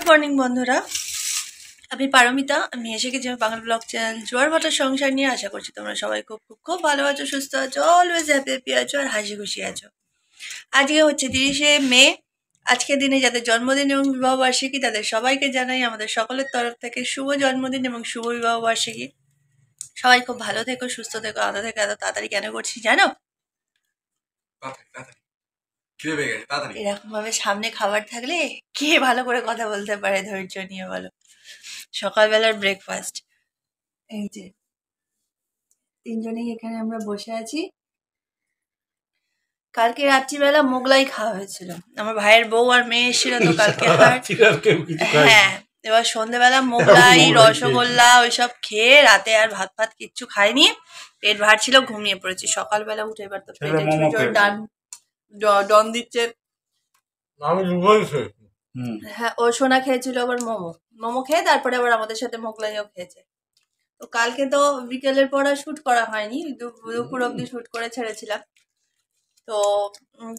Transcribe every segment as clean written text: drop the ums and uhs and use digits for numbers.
Good morning বন্ধুরা, আমি পারমিতা। আমি এসে গেছি আমার বাংলা ব্লগ চ্যানেল জোয়ার ভাটার সংসার নিয়ে। আশা করছি তোমরা সবাই খুব খুব খুব ভালো আছো, সুস্থ আছো, অলওয়েজ হ্যাপি আছো আর হাসি খুশি আছো। আজকে হচ্ছে 30শে মে। আজকের দিনে যাদের জন্মদিন এবং বিবাহবার্ষিকী তাদের সবাইকে জানাই আমাদের সকলের তরফ থেকে শুভ জন্মদিন এবং শুভ বিবাহবার্ষিকী। সবাই খুব ভালো থেকো, সুস্থ থেকো, আলাদা থেকো। এত তাড়াতাড়ি কেন করছি জানো? এরকম ভাবে সামনে খাবার থাকলে কে ভালো করে কথা বলতে পারে ধৈর্য নিয়ে, বলো? সকালবেলার ব্রেকফাস্ট এই যে তিনজনেই এখানে আমরা বসে আছি। কালকে রাত্রিবেলা মোগলাই খাওয়া হয়েছিল, আমার ভাইয়ের বউ আর মেয়ে এসেছিল তো কালকে। হ্যাঁ, এবার সন্ধ্যেবেলা মোগলাই রসগোল্লা ওইসব খেয়ে রাতে আর ভাত ফাত কিচ্ছু খাইনি, পেট ভার ছিল, ঘুমিয়ে পড়েছি। সকালবেলা উঠে এবার তো পেটে ডন দিচ্ছে। হ্যাঁ, ও সোনা খেয়েছিল আবার মোমো খেয়ে তারপরে আবার আমাদের সাথে মোগলাইও খেয়েছে। তো কালকে তো বিকেলের পর আর শুট করা হয়নি, দুপুর অব্দি শুট করে ছেড়েছিলাম। তো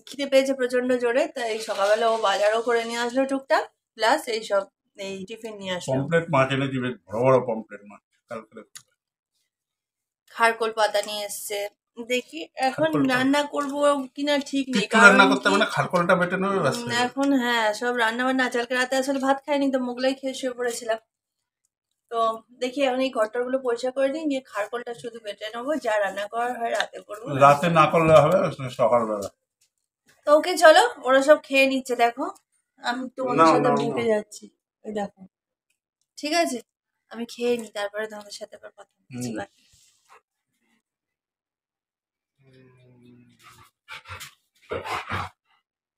খিদে পেয়েছে প্রচন্ড জোরে, তাই সকালবেলা ও বাজারও করে নিয়ে আসলো টুকটাক, প্লাস এইসব এই টিফিন নিয়ে আসলো। পমফ্রেট মাছ এনে দিবে, বড় বড় পমফ্রেট মাছ কালকে। খারকোল পাতা নিয়ে এসছে, দেখি এখন রান্না করবো কিনা ঠিক নেই। রান্না করতে মানে খারকোলটা বেটে নেবে ব্যাস। এখন হ্যাঁ, সব রান্না বান্না। কালকে রাতে আসলে ভাত খাইনি তো মোগলাই খেয়ে শুয়ে পড়েছিলাম। তো দেখি এখন এই ঘরটাগুলো পরিষ্কার করে নিই, নিয়ে খারকোলটা শুধু বেটে নেবো, যা রান্না করার হয় রাতে করবো। রাতে না করলে হবে সকালবেলা। তো ওকে চলো, ওরা সব খেয়ে নিচ্ছে দেখো, আমি তোমাদের সাথে ঢুকে যাচ্ছি। ওই দেখো, ঠিক আছে আমি খেয়ে নি, তারপরে তোমাদের সাথে আবার কথা বলছি বাকি।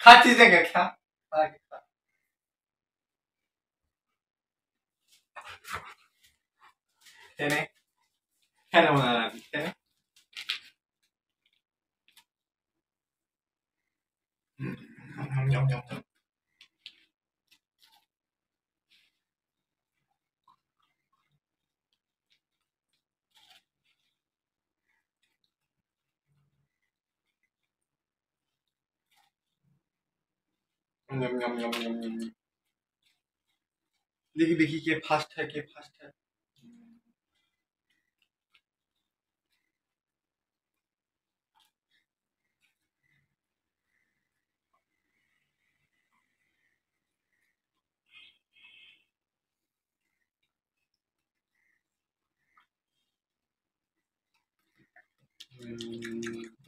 খাচ্ছি থেকে খা টেনে কেন মনে হয় টেনে দেখি দেখি কে ফার্স্ট হয়, কে ফার্স্ট হয়।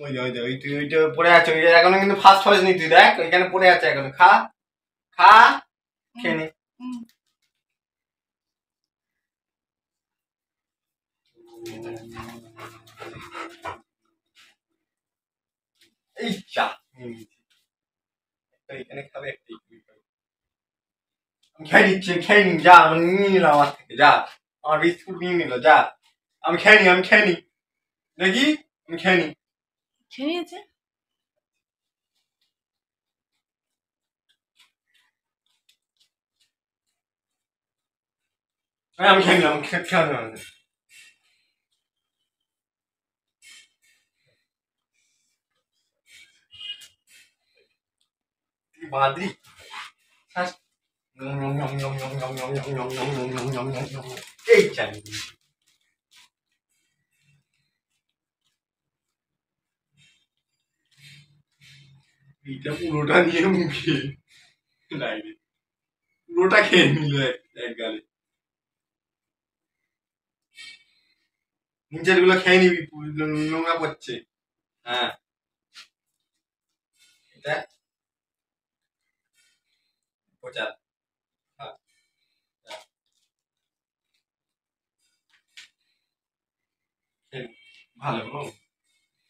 ওইটা পড়ে আছে, ওই এখনো কিন্তু ফার্স্ট হয়নি। তুই দেখ ওইখানে পড়ে আছে এখনো। খা খা খেয়ে নে। এই চা এখানে খাবে, আমি খেয়ে নিচ্ছি, খেয়ে নি যা, আমি নিয়ে নিলাম আমার থেকে, যা আমার বিস্কুট নিয়ে নিল, যা আমি খেয়ে নি, আমি খেয়ে নি দেখি, আমি খেয়ে নি। খেয়ে নিয়েছে আমি খেয়ে নিলাম, খেয়ে নিলাম। বাদরি এই চাই এইটা পুরোটা নিয়ে মুখে পুরোটা খেয়ে নিল এক গালে। নিচের গুলো খেয়ে নিবি, নোংরা পড়ছে। হ্যাঁ এটা পচা ভালো।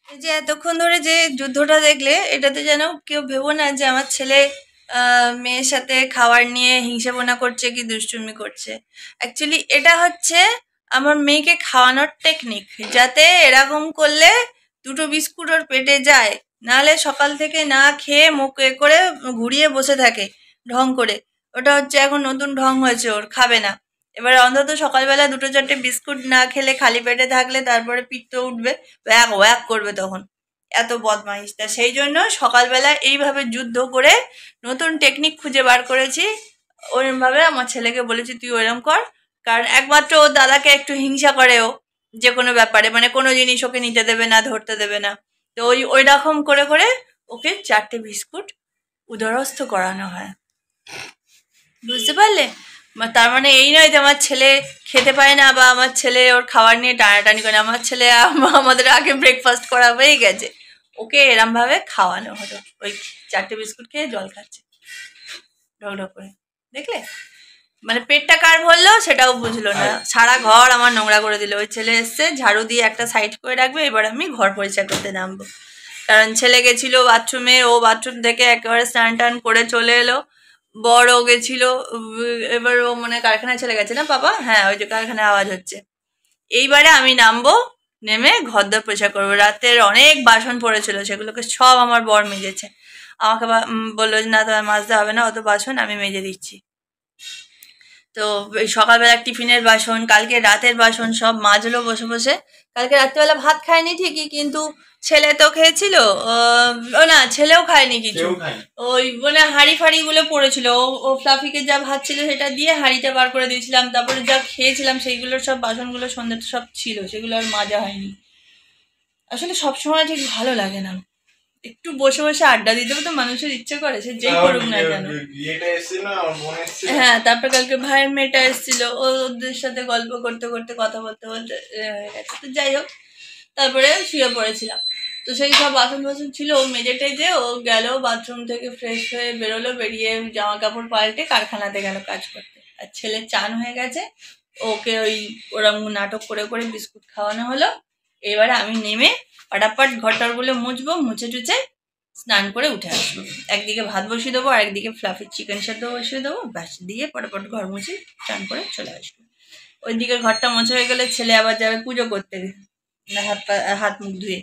এই যে এতক্ষণ ধরে যে যুদ্ধটা দেখলে, এটাতে যেন কেউ ভেবো না যে আমার ছেলে মেয়ের সাথে খাবার নিয়ে হিংসাপনা করছে কি দুষ্টুমি করছে। অ্যাকচুয়ালি এটা হচ্ছে আমার মেয়েকে খাওয়ানোর টেকনিক, যাতে এরকম করলে দুটো বিস্কুট ওর পেটে যায়, নাহলে সকাল থেকে না খেয়ে মুখ এ করে ঘুরিয়ে বসে থাকে ঢং করে। ওটা হচ্ছে এখন নতুন ঢং হয়েছে ওর, খাবে না। এবার অন্তত সকালবেলা দুটো চারটে বিস্কুট না খেলে খালি পেটে থাকলে তারপরে পিত্ত উঠবে, ওয়াক ওয়াক করবে তখন, এত বদমাইশটা। সেই জন্য সকালবেলা এইভাবে যুদ্ধ করে নতুন টেকনিক খুঁজে বার করেছি, ওরমভাবে আমার ছেলেকে বলেছি তুই ওরম কর, কারণ একমাত্র ওর দাদাকে একটু হিংসা করে ও, যে কোনো ব্যাপারে, মানে কোনো জিনিস ওকে নিতে দেবে না, ধরতে দেবে না। তো ওই রকম করে করে ওকে 4টে বিস্কুট উদরস্থ করানো হয়, বুঝতে পারলে? তার মানে এই নয় যে আমার ছেলে খেতে পায় না বা আমার ছেলে ওর খাবার নিয়ে টানাটানি করে। আমার ছেলে আমাদের আগে ব্রেকফাস্ট করা হয়ে গেছে, ওকে এরম ভাবে খাওয়ানো হলো। ওই 4টে বিস্কুট খেয়ে জল খাচ্ছে ঢক ঢক করে, দেখলে? মানে পেটটা কার ভরলো সেটাও বুঝলো না, সারা ঘর আমার নোংরা করে দিল। ওই ছেলে এসছে, ঝাড়ু দিয়ে একটা সাইড করে রাখবে, এবার আমি ঘর পরিষ্কার করতে নামবো। কারণ ছেলে গেছিল বাথরুমে, ও বাথরুম থেকে একেবারে স্নান টান করে চলে এলো। বড় গেছিল, এবার ও মানে কারখানায় চলে গেছে না বাবা, হ্যাঁ ওই যে কারখানায় আওয়াজ হচ্ছে। এইবারে আমি নামবো, নেমে ঘরদোর পরিষ্কার করবো। রাতের অনেক বাসন পড়েছিল, সেগুলোকে সব আমার বর মেজেছে। আমাকে বললো যে না তোমার মাজতে হবে না অত বাসন, আমি মেজে দিচ্ছি। তো এই সকালবেলা টিফিনের বাসন, কালকে রাতের বাসন সব মাজলো বসে বসে। কালকে রাত্রিবেলা ভাত খায়নি ঠিকই, কিন্তু ছেলে তো খেয়েছিল, ও না ছেলেও খায়নি কিছু। ওই মানে হাঁড়ি ফাড়ি গুলো পড়েছিল, ও ফ্লাফিকে যা ভাত ছিল সেটা দিয়ে হাঁড়িটা বার করে দিয়েছিলাম, তারপরে যা খেয়েছিলাম সেইগুলোর সব বাসনগুলো সন্ধ্যে সব ছিল, সেগুলো আর মাজা হয়নি। আসলে সবসময় ঠিক ভালো লাগে না, একটু বসে বসে আড্ডা দিতেও তো মানুষের ইচ্ছে করে, সে যেই করুক না কেন। হ্যাঁ, তারপর কালকে ভাইয়ের মেয়েটা এসেছিল, ওদের সাথে গল্প করতে করতে কথা বলতে বলতে তো যাই হোক, তারপরে শুয়ে পড়েছিলাম। তো সেই সব বাসন বাসন ছিল, ও মেজে টেজে ও গেল বাথরুম থেকে ফ্রেশ হয়ে বেরোলো, বেরিয়ে জামা কাপড় পাল্টে কারখানাতে গেল কাজ করতে। আর ছেলে চান হয়ে গেছে, ওকে ওই ওরম নাটক করে করে বিস্কুট খাওয়ানো হলো। এবারে আমি নেমে ফটাফট ঘরটারগুলো মুছবো, মুছে টুছে স্নান করে উঠে আসবো। একদিকে ভাত বসিয়ে দেবো আর একদিকে ফ্লাফির চিকেন সেদ্ধ বসিয়ে দেবো, ব্যাস দিয়ে ফটাফট ঘর মুছে স্নান করে চলে আসবো। ওই দিকে ঘরটা মোছা হয়ে গেলে ছেলে আবার যাবে পুজো করতে, হাত মুখ ধুয়ে।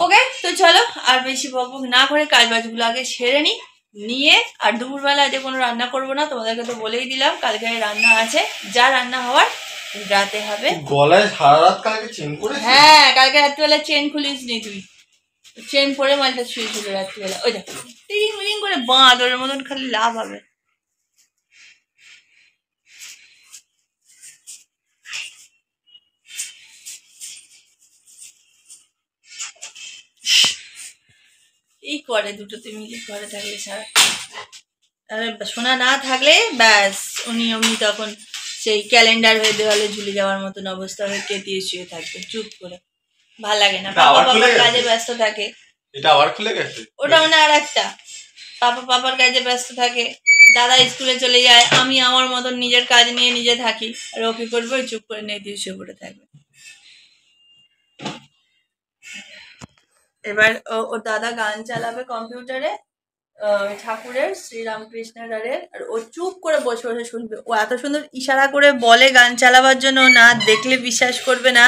ওকে, তো চলো আর বেশি বকবক না করে কাজ বাজগুলো আগে সেরে নিয়ে আর দুপুরবেলা আজকে কোনো রান্না করবো না, তোমাদেরকে তো বলেই দিলাম কালকে রান্না আছে, যা রান্না হওয়ার রাতে হবে। গলায় সারা রাত কালকে চেন করে? হ্যাঁ, কালকে রাত্রিবেলা চেন খুলিস নি তুই, চেন পরে মালটা শুয়েছিল রাত্রিবেলা। ওই দেখো টিং মিং করে বাঁদরের মতন, খালি লাভ হবে। এই করে দুটোতে মিলে ঘরে থাকলে সারা, আরে সোনা না থাকলে ব্যাস উনি তখন সেই ক্যালেন্ডার হয়ে দেওয়ালে ঝুলে যাওয়ার মতন অবস্থা হয়ে কেটিয়ে শুয়ে থাকবে চুপ করে, ভাল লাগে না। পাপার কাজে ব্যস্ত থাকে। এটা আবার খুলে গেছে? ওটা মানে আর একটা, পাপার কাজে ব্যস্ত থাকে, দাদা স্কুলে চলে যায়, আমি আমার মতন নিজের কাজ নিয়ে নিজে থাকি, আর ও কি করবে, চুপ করে নিয়ে দিয়ে শুয়ে পড়ে থাকবে। এবার ওর দাদা গান চালাবে কম্পিউটারে, ঠাকুরের শ্রীরামকৃষ্ণের আর ও চুপ করে বসে বসে শুনবে। ও এত সুন্দর ইশারা করে বলে গান চালাবার জন্য, না দেখলে বিশ্বাস করবে না।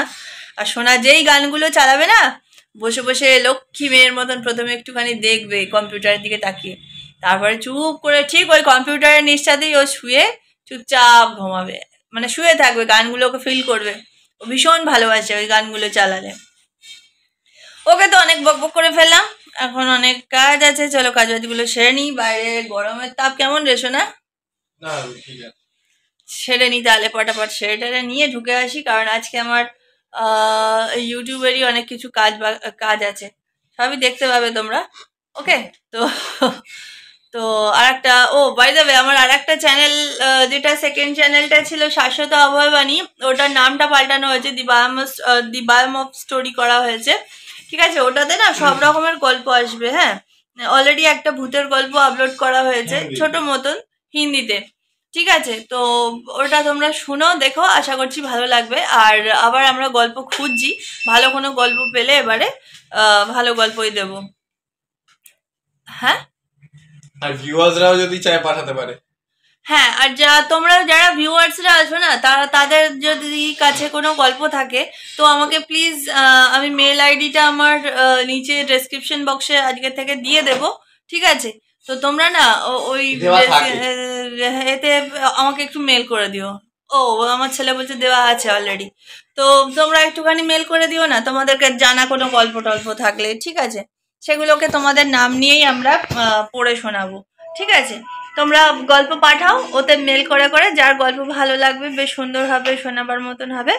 আর শোনা যেই গানগুলো চালাবে না, বসে বসে লক্ষ্মী মেয়ের মতন প্রথমে একটুখানি দেখবে কম্পিউটারের দিকে তাকিয়ে, তারপরে চুপ করে ঠিক ওই কম্পিউটারের নিঃসাতেই ও শুয়ে চুপচাপ ঘুমাবে, মানে শুয়ে থাকবে, গানগুলোকে ফিল করবে। ও ভীষণ ভালোবাসে ওই গানগুলো চালালে। ওকে তো অনেক বকবক করে ফেললাম, এখন অনেক কাজ আছে, চলো কাজ বাজগুলো সেরে নিই। বাইরে গরমের তাপ কেমন রে সোনা? সেরে নিই তাহলে, পটাপট সেরে টেরে নিয়ে ঢুকে আসি, কারণ আজকে আমার ইউটিউবেরই অনেক কিছু কাজ আছে, সবই দেখতে পাবে তোমরা। ওকে, তো তো আর একটা, ও বাই দ্য ওয়ে, আমার আর একটা চ্যানেল, যেটা সেকেন্ড চ্যানেলটা ছিল শাশ্বত অভয়বাণী, ওটার নামটা পাল্টানো হয়েছে, দি বায়োম অফ স্টোরি করা হয়েছে, ঠিক আছে? ওটাতে না সব রকমের গল্প আসবে। হ্যাঁ, অলরেডি একটা ভূতের গল্প আপলোড করা হয়েছে ছোট মতন হিন্দিতে, ঠিক আছে? তো ওটা তোমরা শুনো, দেখো, আশা করছি ভালো লাগবে। আর আবার আমরা গল্প খুঁজছি, ভালো কোনো গল্প পেলে এবারে ভালো গল্পই দেব। হ্যাঁ, আর ভিউয়ার্সরাও যদি চায় পাঠাতে পারে। হ্যাঁ, আর তোমরা যারা ভিউয়ার্সরা আছো না, তাদের যদি কাছে কোনো গল্প থাকে তো আমাকে প্লিজ, আমি মেল আইডিটা আমার নিচে ডেসক্রিপশন বক্সে আজকে থেকে দিয়ে দেব, ঠিক আছে? তো তোমরা না ওই এতে আমাকে একটু মেল করে দিও। ও, আমার ছেলে বলছে দেওয়া আছে অলরেডি, তো তোমরা একটুখানি মেল করে দিও না, তোমাদেরকে জানা কোনো গল্প টল্প থাকলে, ঠিক আছে? সেগুলোকে তোমাদের নাম নিয়েই আমরা পড়ে শোনাবো, ঠিক আছে? তোমরা গল্প পাঠাও, ওতে মেল করে করে যার গল্প ভালো লাগবে, বেশ সুন্দর হবে, শোনাবার মতন হবে,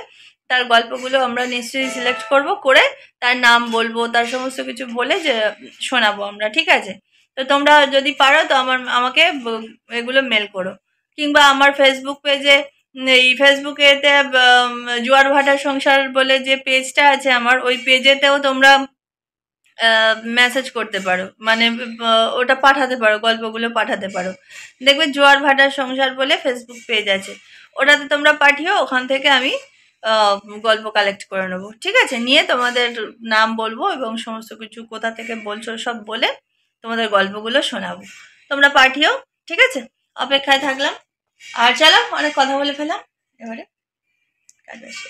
তার গল্পগুলো আমরা নিশ্চয়ই সিলেক্ট করব, করে তার নাম বলবো, তার সমস্ত কিছু বলে যে শোনাবো আমরা, ঠিক আছে? তো তোমরা যদি পারো তো আমাকে এগুলো মেল করো, কিংবা আমার ফেসবুক পেজে, এই ফেসবুকেতে জোয়ার ভাটার সংসার বলে যে পেজটা আছে আমার, ওই পেজেতেও তোমরা মেসেজ করতে পারো, মানে ওটা পাঠাতে পারো, গল্পগুলো পাঠাতে পারো। দেখবে জোয়ার ভাটার সংসার বলে ফেসবুক পেজ আছে, ওটাতে তোমরা পাঠিও, ওখান থেকে আমি গল্প কালেক্ট করে নেবো, ঠিক আছে? নিয়ে তোমাদের নাম বলবো এবং সমস্ত কিছু কোথা থেকে বলছো সব বলে তোমাদের গল্পগুলো শোনাবো, তোমরা পাঠিও, ঠিক আছে? অপেক্ষায় থাকলাম। আর চলো, অনেক কথা বলে ফেলাম, এবারে কাজ আসে।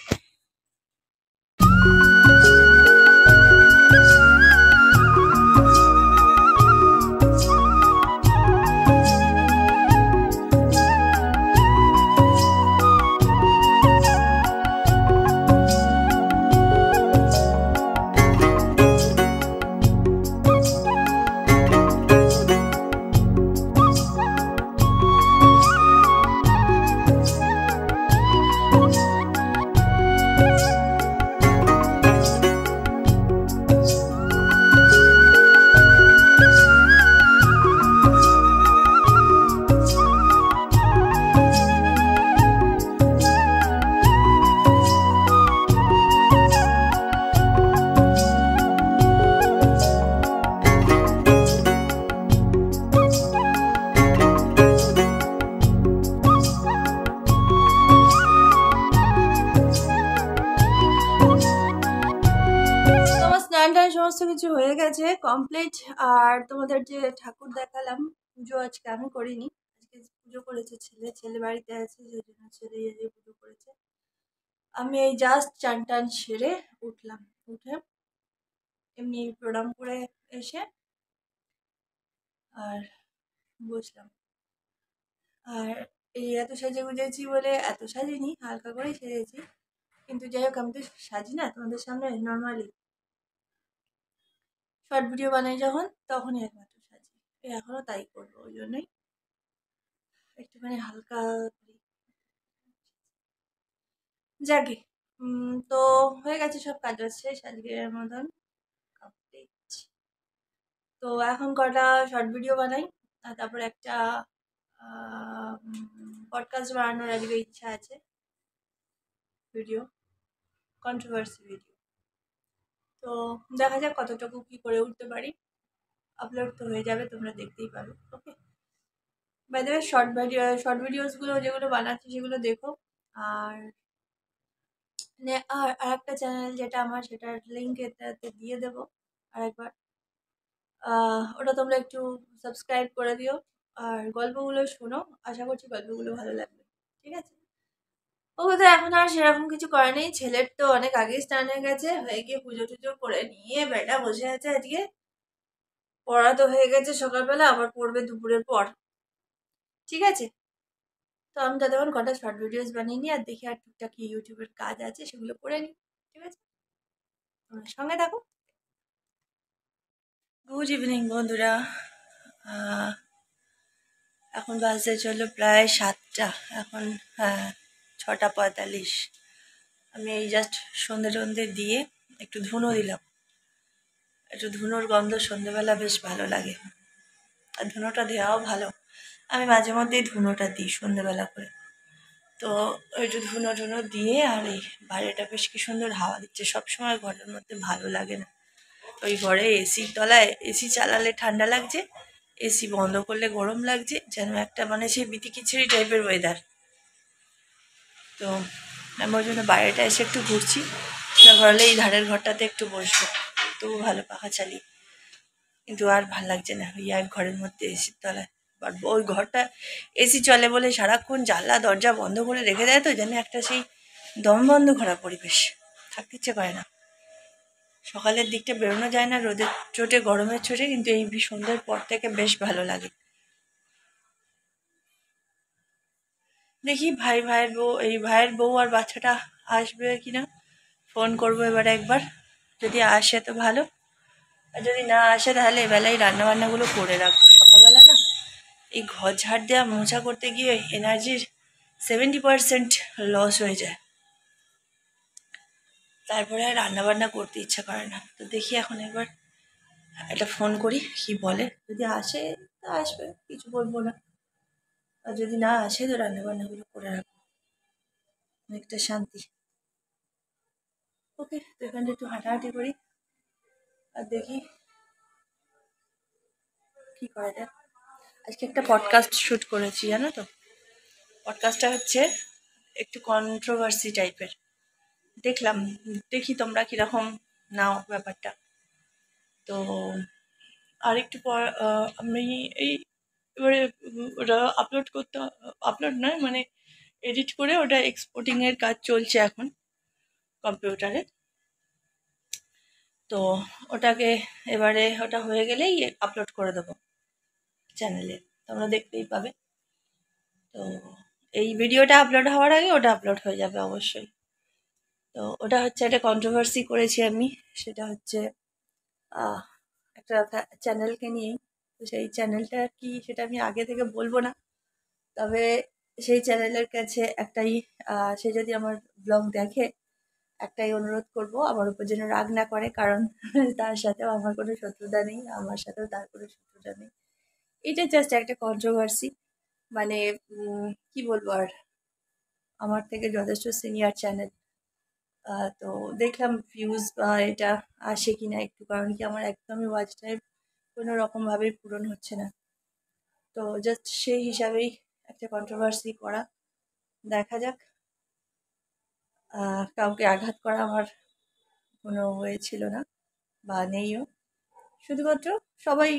স্নান টান সমস্ত কিছু হয়ে গেছে, কমপ্লিট। আর তোমাদের যে ঠাকুর দেখালাম, পুজো আজকে আমি করিনি, আজকে পুজো করেছে ছেলে, ছেলে বাড়িতে আছে সেই জন্য ছেলে পুজো করেছে। আমি এই জাস্ট চান টান সেরে উঠলাম, উঠে এমনি প্রণাম করে এসে আর বসলাম। আর এই এত সাজে গুজেছি বলে, এত সাজিনি, হালকা করেই সেজেছি, কিন্তু যাই হোক আমি তো সাজি না তোমাদের সামনে, নর্মালি শর্ট ভিডিও বানাই যখন, তখনই একমাত্র সাজি, এখনও তাই করবো, ওই জন্যই একটুখানি হালকা করি। যাকে তো হয়ে গেছে, সব কাজ হচ্ছে আজকের মতন কমপ্লিট। তো এখন কটা শর্ট ভিডিও বানাই, আর তারপর একটা পডকাস্ট বানানোর আজকে ইচ্ছা আছে, ভিডিও, কন্ট্রোভার্সি ভিডিও। তো দেখা যাক কতটুকু কি করে উঠতে পারি, আপলোড তো হয়ে যাবে, তোমরা দেখতেই পাবে। ওকে, বাই দ্য ওয়ে শর্ট ভিডিওসগুলো যেগুলো বানাচ্ছি সেগুলো দেখো। আর আর একটা চ্যানেল যেটা আমার, সেটার লিঙ্ক এটাতে দিয়ে দেবো আরেকবার, ওটা তোমরা একটু সাবস্ক্রাইব করে দিও, আর গল্পগুলো শোনো, আশা করছি গল্পগুলো ভালো লাগবে, ঠিক আছে? ওকে, তো এখন আর সেরকম কিছু করে নেই, ছেলের তো অনেক আগেই স্নান হয়ে গেছে, হয়ে গিয়ে পুজো টুজো করে নিয়ে বেটা বসে আছে, আজকে পড়া তো হয়ে গেছে সকালবেলা, আবার পড়বে দুপুরের পর, ঠিক আছে? তো আমি ততক্ষণ কটা শর্ট ভিডিওস বানিয়ে নিই, আর দেখি আর টুকটাক কি ইউটিউবের কাজ আছে সেগুলো করে নিই, ঠিক আছে? তোমরা সঙ্গে থাকো। গুড ইভিনিং বন্ধুরা, এখন বাজতে চললো প্রায় 7টা, এখন হ্যাঁ 6:45। আমি এই জাস্ট সন্ধে টন্ধে দিয়ে একটু ধুনো দিলাম, একটু ধুনোর গন্ধ সন্ধেবেলা বেশ ভালো লাগে, আর ধুনোটা দেওয়াও ভালো, আমি মাঝে মধ্যেই ধুনোটা দিই সন্ধেবেলা করে। তো একটু ধুনো টুনো দিয়ে, আর এই বাইরেটা বেশ কি সুন্দর হাওয়া দিচ্ছে, সবসময় ঘরের মধ্যে ভালো লাগে না, ওই ঘরে এসির তলায় এসি চালালে ঠান্ডা লাগছে, এসি বন্ধ করলে গরম লাগছে, যেন একটা মানে সেই বিতিকিচুরি টাইপের ওয়েদার। তো আমি ওই জন্য বাইরেটা এসে একটু ঘুরছি, ঘরে এই ধারের ঘরটাতে একটু বসবো, তবু ভালো পাখা চালিয়ে, কিন্তু আর ভাল লাগছে না ওই এক ঘরের মধ্যে এসির তলায়। বাট ওই ঘরটা এসি চলে বলে সারাক্ষণ জানলা দরজা বন্ধ করে রেখে দেয়, তো যেন একটা সেই দম বন্ধ করা পরিবেশ, থাকতে ইচ্ছে করে না, সকালের দিকটা বেরোনো যায় না, রোদের চোটে গরমের চোটে, কিন্তু এই সন্ধ্যের পর থেকে বেশ ভালো লাগে। দেখি ভাইয়ের বউ আর বাচ্চাটা আসবে কিনা, ফোন করবো এবারে একবার, যদি আসে তো ভালো, আর যদি না আসে তাহলে এবেলায় রান্নাবান্নাগুলো করে রাখবো, সকালবেলা না এই ঘর ঝাড় দেওয়া মোছা করতে গিয়ে এনার্জির 70% লস হয়ে যায়, তারপরে আর রান্নাবান্না করতে ইচ্ছা করে না। তো দেখি এখন একবার একটা ফোন করি, কি বলে। যদি আসে তা আসবে, কিছু বলবো না। আর যদি না আসে তো রান্নাবান্নাগুলো করে রাখবো, অনেকটা শান্তি। ওকে, তো এখানটা একটু হাঁটাহাঁটি করি আর দেখি কি করা যায়। আজকে একটা পডকাস্ট শ্যুট করেছি, জানো তো। পডকাস্টটা হচ্ছে একটু কন্ট্রোভার্সি টাইপের। দেখলাম, দেখি তোমরা কীরকম নাও ব্যাপারটা। তো আর একটু পর আমি এই এবারে ওটা আপলোড নয়, মানে এডিট করে ওটা এক্সপোর্টিংয়ের কাজ চলছে এখন কম্পিউটারে। তো ওটাকে এবারে ওটা হয়ে গেলেই আপলোড করে দেবো চ্যানেলে, তোমরা দেখতেই পাবে। তো এই ভিডিওটা আপলোড হওয়ার আগে ওটা আপলোড হয়ে যাবে অবশ্যই। তো ওটা হচ্ছে একটা কন্ট্রোভার্সি করেছি আমি, সেটা হচ্ছে একটা চ্যানেলকে নিয়েই। তো সেই চ্যানেলটা কি সেটা আমি আগে থেকে বলবো না, তবে সেই চ্যানেলের কাছে একটাই, সে যদি আমার ব্লগ দেখে একটাই অনুরোধ করব, আমার উপর যেন রাগ না করে, কারণ তার সাথেও আমার কোনো শত্রুতা নেই, আমার সাথেও তার কোনো শত্রুতা নেই। এটা জাস্ট একটা কন্ট্রোভার্সি, মানে কি বলবো আর, আমার থেকে যথেষ্ট সিনিয়র চ্যানেল। তো দেখলাম ভিউজ এটা আসে কি না একটু, কারণ কি আমার একদমই ওয়াচ টাইম কোনো রকমভাবেই পূরণ হচ্ছে না। তো জাস্ট সেই হিসাবেই একটা কন্ট্রোভার্সি করা, দেখা যাক। কাউকে আঘাত করা আমার কোনো ওয়ে ছিল না বা নেইও, শুধুমাত্র সবাই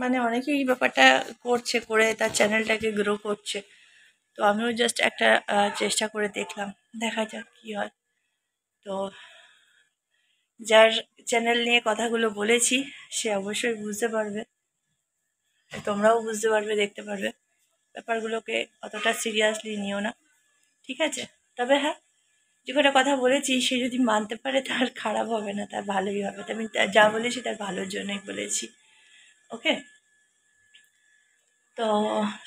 মানে অনেকেই এই ব্যাপারটা করছে, করে তার চ্যানেলটাকে গ্রো করছে। তো আমিও জাস্ট একটা চেষ্টা করে দেখলাম, দেখা যাক কী হয়। তো যার চ্যানেল নিয়ে কথাগুলো বলেছি সে অবশ্যই বুঝতে পারবে, তোমরাও বুঝতে পারবে, দেখতে পারবে। ব্যাপারগুলোকে অতটা সিরিয়াসলি নিও না, ঠিক আছে? তবে হ্যাঁ, যে কটা কথা বলেছি সে যদি মানতে পারে তার খারাপ হবে না, তার ভালোই হবে। আমি যা বলেছি তার ভালোর জন্যই বলেছি, ওকে? তো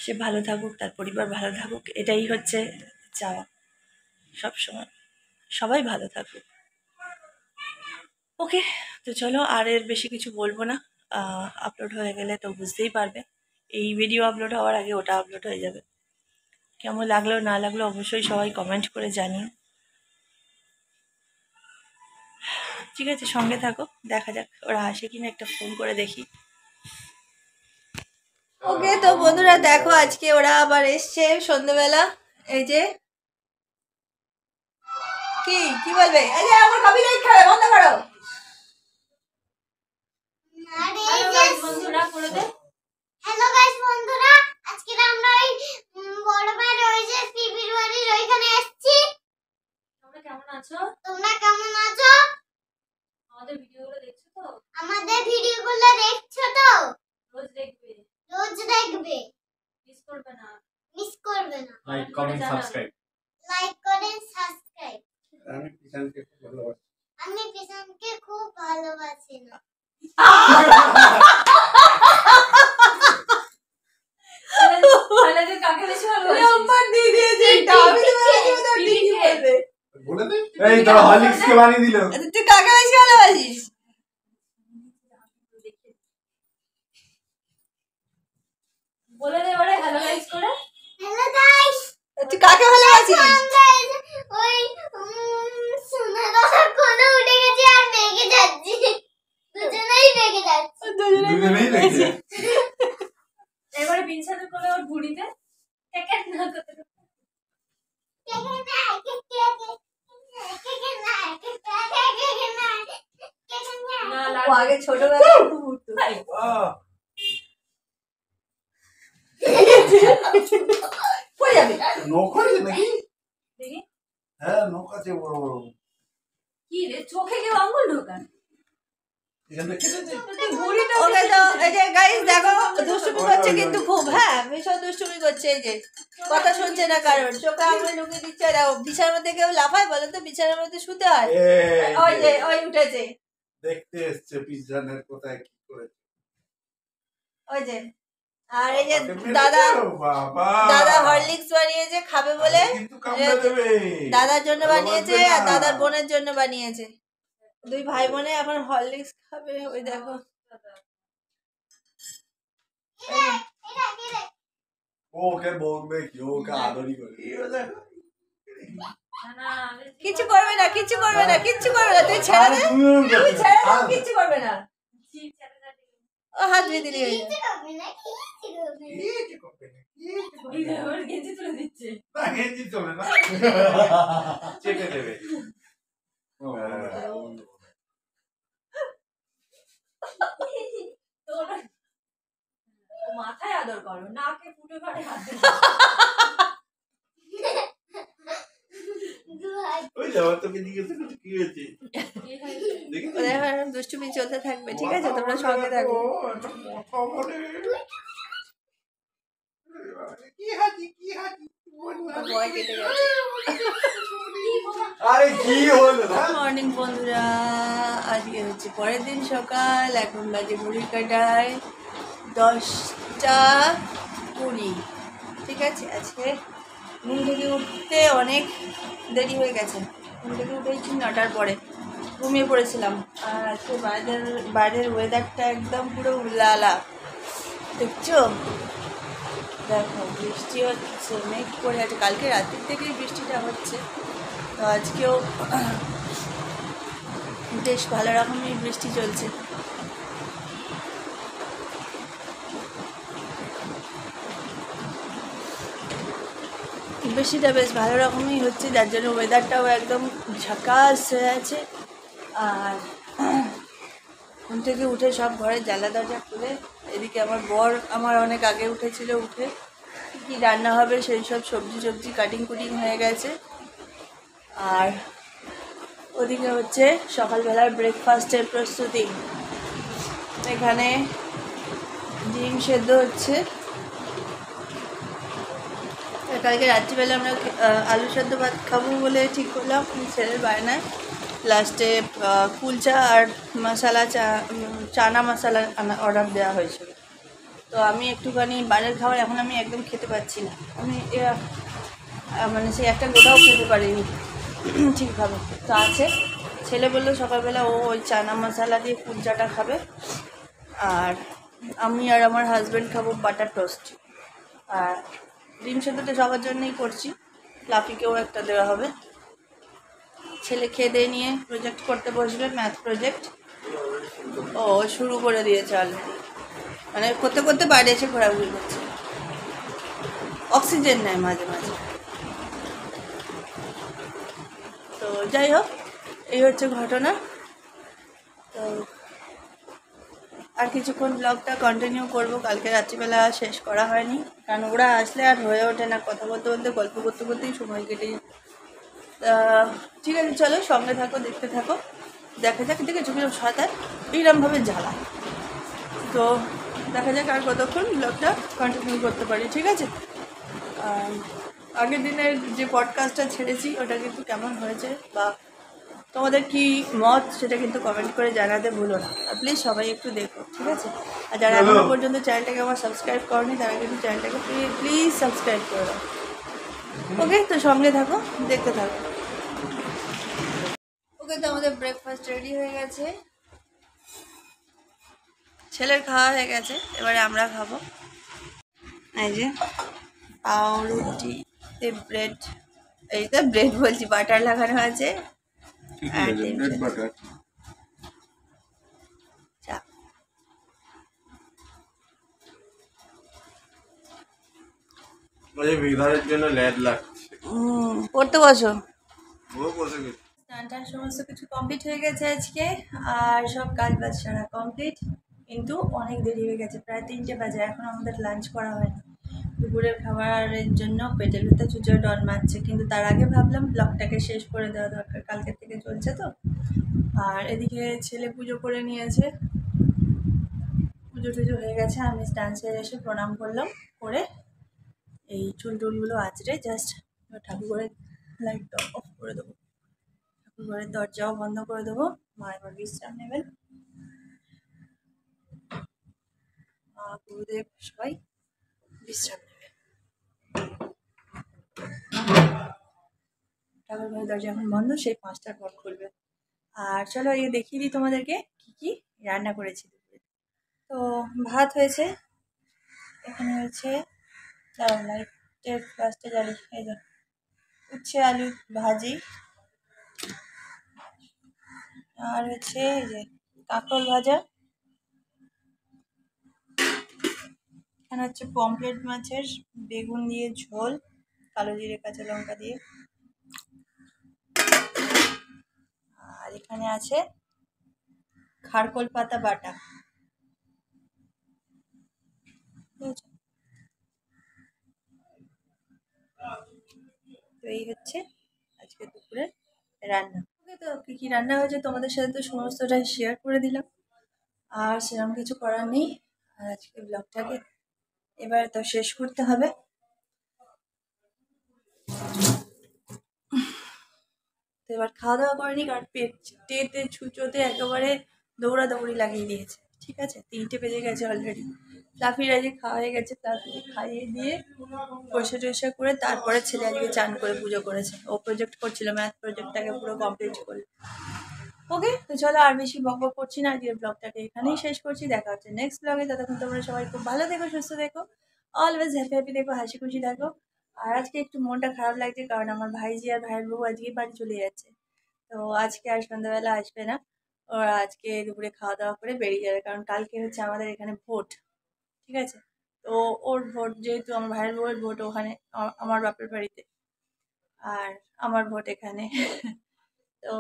সে ভালো থাকুক, তার পরিবার ভালো থাকুক, এটাই হচ্ছে চাওয়া সবসময়, সবাই ভালো থাকুক। ওকে, তো চলো আর এর বেশি কিছু বলবো না। আপলোড হয়ে গেলে তো বুঝতেই পারবে, এই ভিডিও আপলোড হওয়ার আগে ওটা আপলোড হয়ে যাবে। কেমন লাগলো না লাগলো অবশ্যই সবাই কমেন্ট করে জানিও, ঠিক আছে? সঙ্গে থাকো, দেখা যাক ওরা আসে কিনা, একটা ফোন করে দেখি। ওকে, তো বন্ধুরা দেখো আজকে ওরা আবার এসছে সন্ধ্যেবেলা। এই যে কি কি বলবে, এই যে আমার কপি লাইট খাবে, বন্ধ করো। বন্ধুরা করে দে। হ্যালো গাইস বন্ধুরা, আজকে আমরা এই বড় ভাইয়ের ওই যে পিপির বাড়ির ওইখানে এসেছি। তোমরা কেমন আছো? তোমরা কেমন আছো? আমাদের ভিডিওগুলো দেখছো তো? আমাদের ভিডিওগুলো দেখছো তো? রোজ দেখবে, রোজ দেখবে, মিস করবে না। মিস করবে না। Like comment subscribe. লাইক করেন, সাবস্ক্রাইব। আমি কিষানকে খুব ভালোবাসি। আমি কিষানকে খুব ভালোবাসি না। তাহলে তুই কাকে বেশি ভালোবাসিস? নাম্বার দিয়ে দিয়েছে এটা, আমি তো ভাবছি ওটা ঠিকই বলবে। বলে দে। এই তো হলিক্স কে বানিয়ে দিল। তুই কাকে বেশি ভালোবাসিস? বলে দে এবারে হ্যালো গাইস করে। হ্যালো গাইস, তুই কাকে ভালোবাসিস? আমরা ওই সোনা দাদার কোলে উঠে গেছি আর বেগে যাচ্ছি। দুজনেই বেগে যাচ্ছি। দুজনেই দেখছে। এবারে বিনসাদের কোলে ওর ভুড়িতে টেকেট না করতে ও আগে ছোটবেলায় খুব উঠতো। পড়ে যাবে। নৌকা আছে নাকি? দেখি হ্যাঁ, নৌকা আছে বড় বড়। কি রে, চোখে কেউ আঙুল ঢোকান? এখানে কেটেছে। ওকে, তো এই যে গাইস দেখো দুষ্টুমি করছে কিন্তু খুব, হ্যাঁ ভীষণ দুষ্টুমি করছে। এই যে কথা শুনছে না, কারণ চোখে আঙুল ঢুকিয়ে দিচ্ছে। দেখো বিছানার মধ্যে কেউ লাফায় বলো তো? বিছানার মধ্যে শুতে হয়। ওই যে ওই উঠেছে, দেখতে এসছে পিছনের কোথায় কি করেছে। ওই যে আর এই যে হাতে মেরেছে? দাদা বাবা দাদা হরলিক্স বানিয়েছে খাবে বলে, কিন্তু কামড়ে দেবে। দাদার জন্য ভালো বানিয়েছে বাসবে না। আর দাদার বোনের জন্য বানিয়েছে। দুই ভাই বোনে এখন হরলিক্স খাবে। ওই দেখো ওকে বলবে কি, ওকে আদরই করে। এই দেখো। কিচ্ছু করবে না, কিচ্ছু করবে না, কিচ্ছু করবে না, তুই ছেড়ে দে, তুই ছেড়ে দে, কিচ্ছু করবে না। ও হাত দিয়ে দিলি হয়ে যাবে। কি করবে না? কি করবে না? গেঞ্জি তুলে দিচ্ছে। না, গেঞ্জি চলে না। চেপে দেবে। মাথায় আদর করো, নাকে ফুটে ফাটে হাত দিবে। ওই যাওয়ার তোকে জিজ্ঞেস করছি কি হয়েছে। দেখেছিস? ওদের এখন দুষ্টুমি চলতে থাকবে, ঠিক আছে? তোমরা সঙ্গে থাকো। কি হাজি কি হাজি ভয় কেটে গেছে। আরে কি হলো না? মর্নিং বন্ধুরা, আজকে হচ্ছে পরের দিন সকাল, এখন বাজে ঘড়ির কাটায় 10টা 20। ঠিক আছে, আজকে ঘুম থেকে উঠতে অনেক দেরি হয়ে গেছে। ঘুম থেকে উঠেছি 9টার পরে, ঘুমিয়ে পড়েছিলাম। আর আজকে বাইরের ওয়েদারটা একদম পুরো উল্লালা, দেখছো? দেখো বৃষ্টি হচ্ছে, মেঘ করে আছে, কালকে রাতের থেকেই বৃষ্টিটা হচ্ছে। তো আজকেও বেশ ভালো রকমই বৃষ্টি চলছে। বৃষ্টিটা বেশ ভালো রকমই হচ্ছে, যার জন্য ওয়েদারটাও একদম ঝাকাস হয়ে আছে। আর ঘুম থেকে উঠে সব ঘরের জানলা দরজা খুলে, এদিকে আমার বর আমার অনেক আগে উঠেছিল, উঠে কী রান্না হবে সেই সব সবজি কাটিং কুটিং হয়ে গেছে। আর ওদিকে হচ্ছে সকালবেলার ব্রেকফাস্টের প্রস্তুতি। এখানে ডিম সেদ্ধ হচ্ছে। কালকে রাত্রিবেলা আমরা আলু সেদ্ধ ভাত খাবো বলে ঠিক করলাম, ছেলের বায়নায় লাস্টে কুলচা আর মশালা চানা মশালা অর্ডার দেওয়া হয়েছিল। তো আমি একটুখানি বাইরের খাবার এখন আমি একদম খেতে পাচ্ছি না, আমি মানে সেই একটা গোটাও খেতে পারিনি ঠিকভাবে। তো আছে, ছেলে বললো সকালবেলা ও ওই চানা মশালা দিয়ে কুলচাটা খাবে, আর আমি আর আমার হাজব্যান্ড খাবো বাটার টোস্ট। আর ডিম সেদ্ধটা সবার জন্যই করছি, লাফিকেও একটা দেওয়া হবে। ছেলে খেয়ে দিয়ে নিয়ে প্রজেক্ট করতে বসবে, ম্যাথ প্রজেক্ট। ও শুরু করে দিয়েছে অলরেডি, মানে করতে করতে বাইরে এসে ঘোরাঘুরি করছে, অক্সিজেন নেয় মাঝে মাঝে। তো যাই হোক, এই হচ্ছে ঘটনা। তো আর কিছুক্ষণ ব্লগটা কন্টিনিউ করব, কালকে রাত্রিবেলা শেষ করা হয়নি, কারণ ওরা আসলে আর হয়ে ওঠে না, কথা বলতে বলতে গল্প করতে করতেই সময় কেটে যায়। ঠিক আছে, চলো সঙ্গে থাকো, দেখতে থাকো, দেখা যাক। দেখেছো কিরকম সাঁতার এইরমভাবে জ্বালা। তো দেখা যাক আর কতক্ষণ ব্লগটা কন্টিনিউ করতে পারি, ঠিক আছে? আগের দিনের যে পডকাস্টটা ছেড়েছি ওটা কিন্তু কেমন হয়েছে বা তোমাদের কি মত সেটা কিন্তু কমেন্ট করে জানাতে ভুলো না। আর প্লিজ সবাই একটু দেখো, ঠিক আছে? আর যারা এখনো পর্যন্ত চ্যানেলটাকে আমার সাবস্ক্রাইব করনি তারা কিন্তু চ্যানেলটাকে প্লিজ সাবস্ক্রাইব করে দাও। ওকে, তো সঙ্গে থাকো, দেখতে থাকো। ওকে, তো আমাদের ব্রেকফাস্ট রেডি হয়ে গেছে, ছেলের খাওয়া হয়ে গেছে, এবারে আমরা খাবো। এই যে পাউরুটি, ব্রেড, এইটা ব্রেড বলছি, বাটার লাগানো আছে। চা। বিধারের জন্য ল্যাদ লাগছে। পড়তে বসো। ও বসে গেছে। স্নান সমস্ত কিছু কমপ্লিট হয়ে গেছে আজকে, আর সব কাজ বাজ সারা কমপ্লিট, কিন্তু অনেক দেরি হয়ে গেছে, প্রায় 3টে বাজে, এখন আমাদের লাঞ্চ করা হয়নি। দুপুরের খাবারের জন্য পেটের ভিতরে চুচড়ে ডন মারছে, কিন্তু তার আগে ভাবলাম ব্লগটাকে শেষ করে দেওয়া দরকার, কালকের থেকে চলছে তো। আর এদিকে ছেলে পুজো করে নিয়েছে, পুজো টুজো হয়ে গেছে, আমি স্নান সেরে এসে প্রণাম করলাম, করে এই চুল টুলগুলো আঁচড়ে জাস্ট ঠাকুরের লাইটটা অফ করে দেবো, ঠাকুরঘরের দরজাও বন্ধ করে দেবো। মা এবার বিশ্রাম নেবেন, গুরুদেব সবাই বিশ্রাম নেবে। ঠাকুর ঘরের দরজা এখন বন্ধ, সেই 5টার পর খুলবে। আর চলো এই দেখিয়ে দিই তোমাদেরকে কি কি রান্না করেছি দুপুরে। তো ভাত হয়েছে, এখানে হয়েছে লাইটের ফার্স্টে জ্বালি, এই যে উচ্ছে আলু ভাজি, আর হচ্ছে এই যে কাঁকরোল ভাজা, এখানে হচ্ছে পমফ্রেট মাছের বেগুন দিয়ে ঝোল, কালো জিরে কাঁচা লঙ্কা দিয়ে, আর এখানে আছে খারকোল পাতা বাটা। তো এই হচ্ছে আজকে দুপুরের রান্না। ওকে, তো কী কী রান্না হয়েছে তোমাদের সাথে তো সমস্তটাই শেয়ার করে দিলাম, আর সেরকম কিছু করার নেই। আর আজকে ব্লগটাকে এবার তো শেষ করতে হবে। তো এবার খাওয়া দাওয়া করেনি, কারণ পেটেতে ছুঁচোতে একেবারে দৌড়াদৌড়ি লাগিয়ে দিয়েছে। ঠিক আছে, 3টে বেজে গেছে অলরেডি। ফ্লাফির আজকে খাওয়া হয়ে গেছে, ফ্লাফিকে খাইয়ে দিয়ে পয়সা টয়সা করে তারপরে ছেলে আজকে চান করে পুজো করেছে। ও প্রজেক্ট করছিল, ম্যাথ প্রজেক্টটাকে পুরো কমপ্লিট করলো। ওকে, তো চলো আর বেশি বকবক করছি না, আজকের ব্লগটাকে এখানেই শেষ করছি। দেখা হচ্ছে নেক্সট ব্লগে। ততক্ষণ তোমরা সবাই খুব ভালো থেকো, সুস্থ থেকো, অলওয়েজ হ্যাপি হ্যাপি দেখো, হাসি খুশি থাকো। আর আজকে একটু মনটা খারাপ লাগছে, কারণ আমার ভাইজি আর ভাইয়ের বউ আজকে বাড়ি চলে যাচ্ছে। তো আজকে আর সন্ধ্যাবেলা আসবে না, ওরা আজকে দুপুরে খাওয়া দাওয়া করে বেরিয়ে যাবে, কারণ কালকে হচ্ছে আমাদের এখানে ভোট। ঠিক আছে, তো ওর ভোট, যেহেতু আমার ভাইয়ের বউয়ের ভোট ওখানে আমার বাপের বাড়িতে, আর আমার ভোট এখানে তো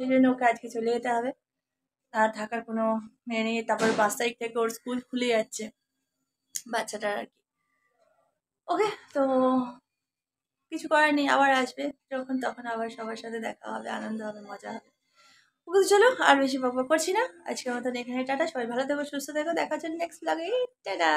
সেই জন্য ওকে আজকে চলে যেতে হবে, আর থাকার কোনো নেই। তারপর 5 তারিখ থেকে ওর স্কুল খুলে যাচ্ছে বাচ্চাটার আর কি। ওকে, তো কিছু করার নেই, আবার আসবে যখন তখন আবার সবার সাথে দেখা হবে, আনন্দ হবে, মজা হবে। ওকে, চলো আর বেশি বকবক করছি না, আজকের মতন এখানে টাটা। সবাই ভালো থেকো, সুস্থ থেকো, দেখা হচ্ছে নেক্সট ব্লগে। টাটা।